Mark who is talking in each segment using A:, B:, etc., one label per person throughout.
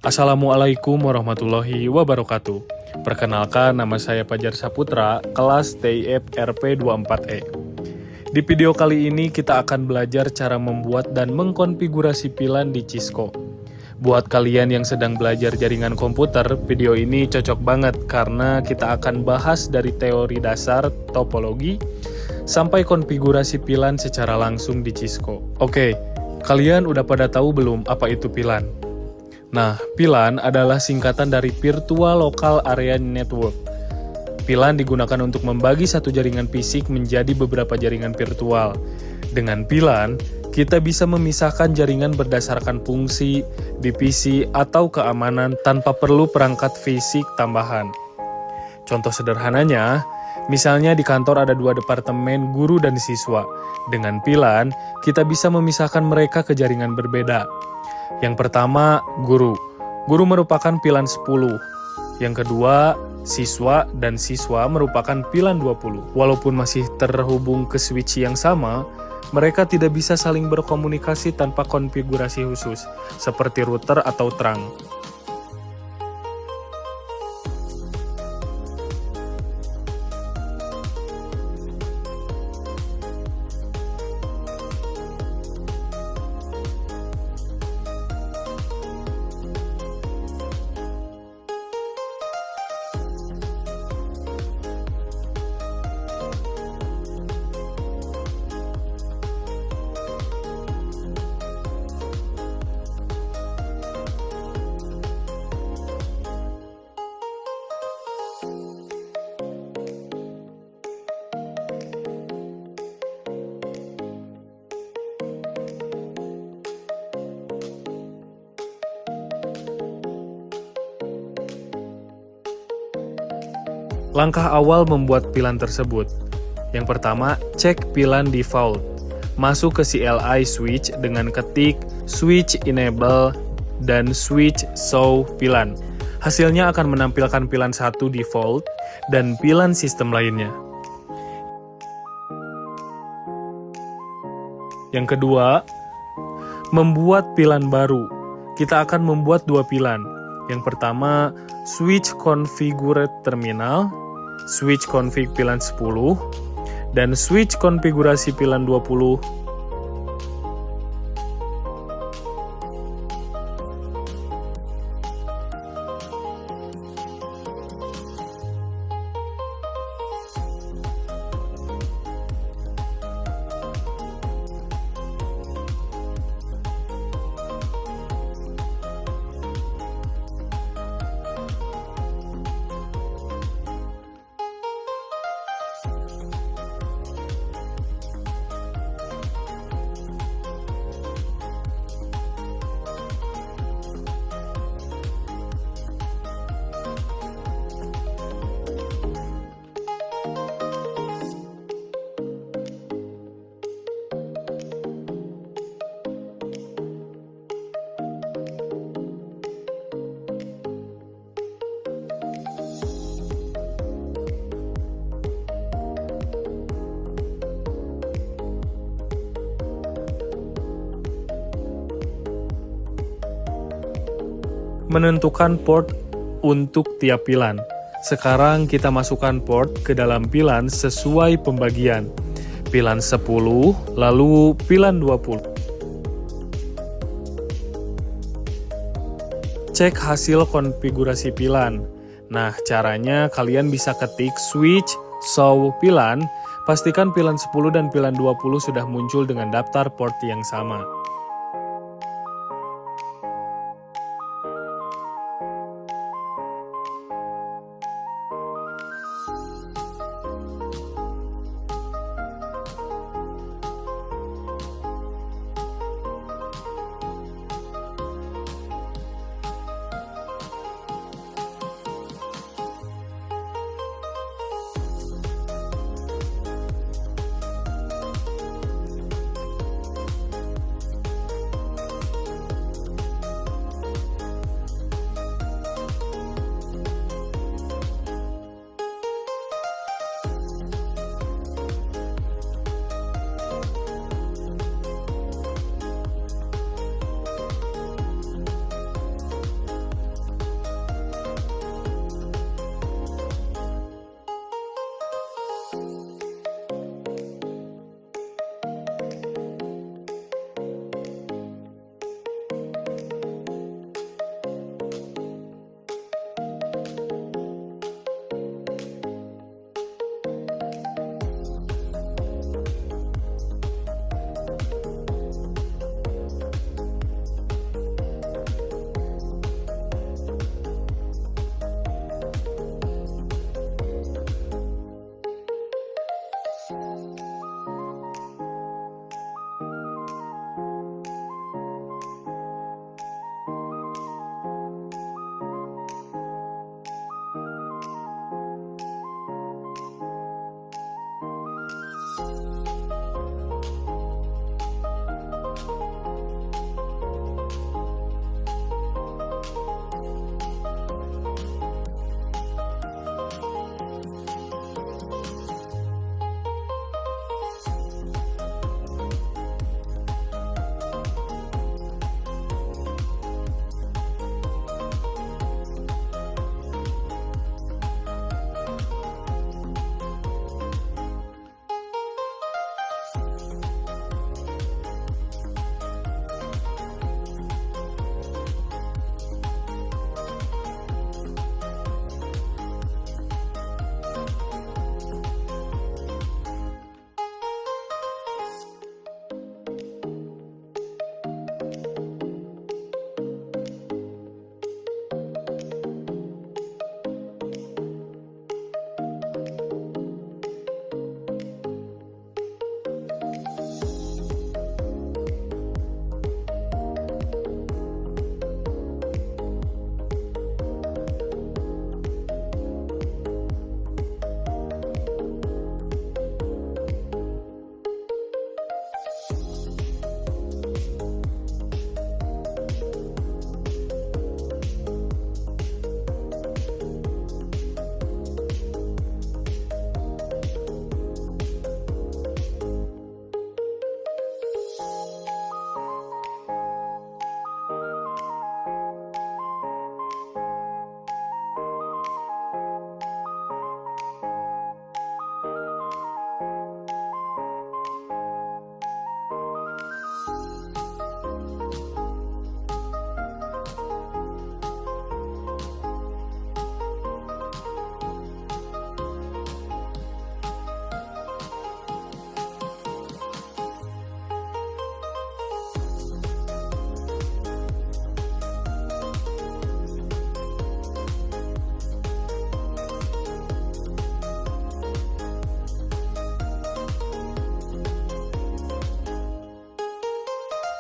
A: Assalamualaikum warahmatullahi wabarakatuh. Perkenalkan, nama saya Fajar Saputra, kelas TIF RP24E. Di video kali ini kita akan belajar cara membuat dan mengkonfigurasi VLAN di Cisco. Buat kalian yang sedang belajar jaringan komputer, video ini cocok banget karena kita akan bahas dari teori dasar, topologi, sampai konfigurasi VLAN secara langsung di Cisco. Oke, kalian udah pada tahu belum apa itu VLAN? Nah, VLAN adalah singkatan dari Virtual Local Area Network. VLAN digunakan untuk membagi satu jaringan fisik menjadi beberapa jaringan virtual. Dengan VLAN, kita bisa memisahkan jaringan berdasarkan fungsi, divisi, atau keamanan tanpa perlu perangkat fisik tambahan. Contoh sederhananya, misalnya di kantor ada dua departemen guru dan siswa. Dengan VLAN, kita bisa memisahkan mereka ke jaringan berbeda. Yang pertama, guru. Guru merupakan VLAN 10. Yang kedua, siswa dan siswa merupakan VLAN 20. Walaupun masih terhubung ke switch yang sama, mereka tidak bisa saling berkomunikasi tanpa konfigurasi khusus, seperti router atau terang. Langkah awal membuat VLAN tersebut. Yang pertama, cek VLAN default. Masuk ke CLI switch dengan ketik switch enable dan switch show VLAN. Hasilnya akan menampilkan VLAN 1 default dan VLAN sistem lainnya. Yang kedua, membuat VLAN baru. Kita akan membuat dua VLAN. Yang pertama, switch configure terminal, switch config VLAN 10, dan switch konfigurasi VLAN 20. Menentukan port untuk tiap VLAN. Sekarang kita masukkan port ke dalam VLAN sesuai pembagian. VLAN 10, lalu VLAN 20. Cek hasil konfigurasi VLAN. Nah, caranya kalian bisa ketik switch show VLAN, pastikan VLAN 10 dan VLAN 20 sudah muncul dengan daftar port yang sama.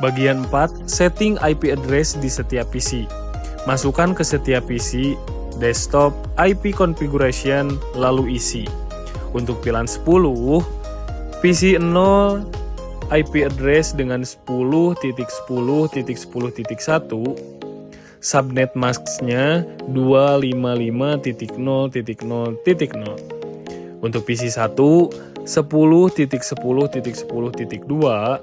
A: Bagian 4, setting IP address di setiap PC. Masukkan ke setiap PC, desktop, IP configuration, lalu isi. Untuk VLAN 10, PC 0 IP address dengan 10.10.10.1, subnet masknya 255.0.0.0. Untuk PC 1, 10.10.10.2,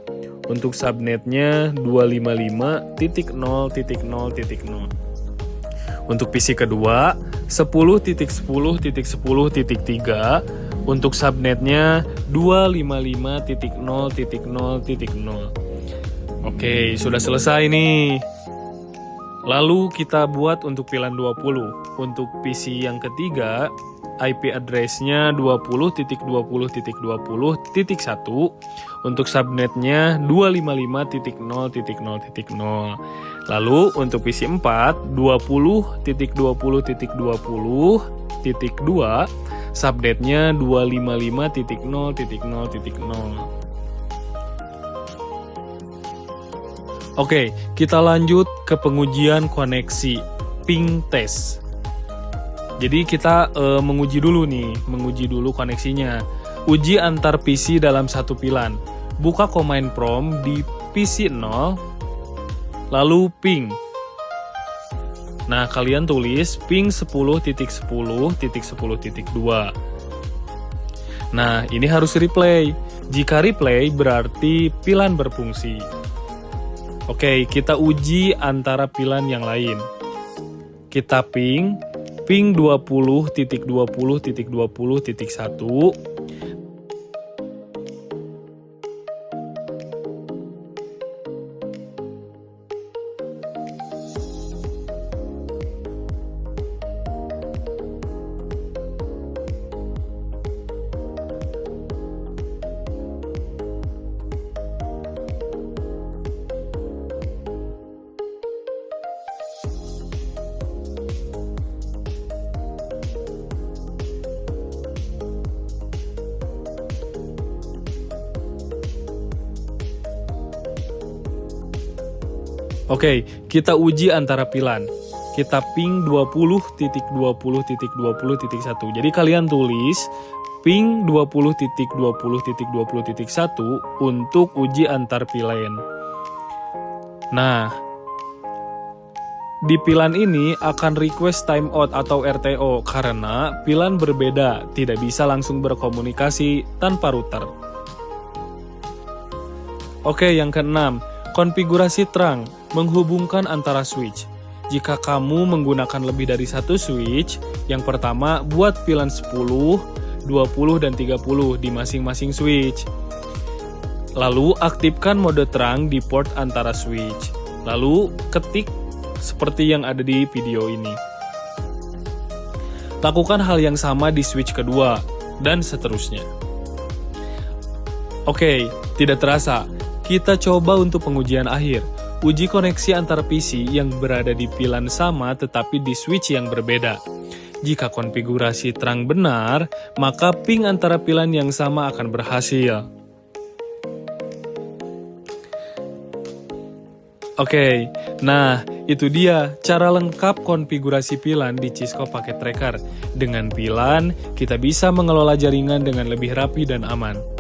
A: untuk subnetnya 255.0.0.0. Untuk PC kedua, 10.10.10.3, untuk subnetnya 255.0.0.0. Oke, sudah selesai nih. Lalu kita buat untuk VLAN 20. Untuk PC yang ketiga, IP address-nya 20.20.20.1, untuk subnetnya 255.0.0.0. Lalu untuk PC 4, 20.20.20.2, subnetnya 255.0.0.0. Oke, kita lanjut ke pengujian koneksi ping test. Jadi kita menguji dulu koneksinya. Uji antar PC dalam satu VLAN. Buka command prompt di PC 0, lalu ping. Nah, kalian tulis ping 10.10.10.2. Nah, ini harus replay. Jika replay berarti VLAN berfungsi. Oke, kita uji antara VLAN yang lain. Kita ping 20.20.20.1. Oke, kita uji antara VLAN. Kita ping 20.20.20.1. Jadi kalian tulis ping 20.20.20.1 untuk uji antar VLAN. Nah, di VLAN ini akan request timeout atau RTO karena VLAN berbeda, tidak bisa langsung berkomunikasi tanpa router. Oke, yang keenam, konfigurasi terang menghubungkan antara switch. Jika kamu menggunakan lebih dari satu switch, yang pertama buat VLAN 10, 20, dan 30 di masing-masing switch. Lalu aktifkan mode terang di port antara switch. Lalu ketik seperti yang ada di video ini. Lakukan hal yang sama di switch kedua, dan seterusnya. Oke, tidak terasa. Kita coba untuk pengujian akhir. Uji koneksi antar PC yang berada di VLAN sama tetapi di switch yang berbeda. Jika konfigurasi terang benar, maka ping antara VLAN yang sama akan berhasil. Oke, nah itu dia cara lengkap konfigurasi VLAN di Cisco Packet Tracker. Dengan VLAN, kita bisa mengelola jaringan dengan lebih rapi dan aman.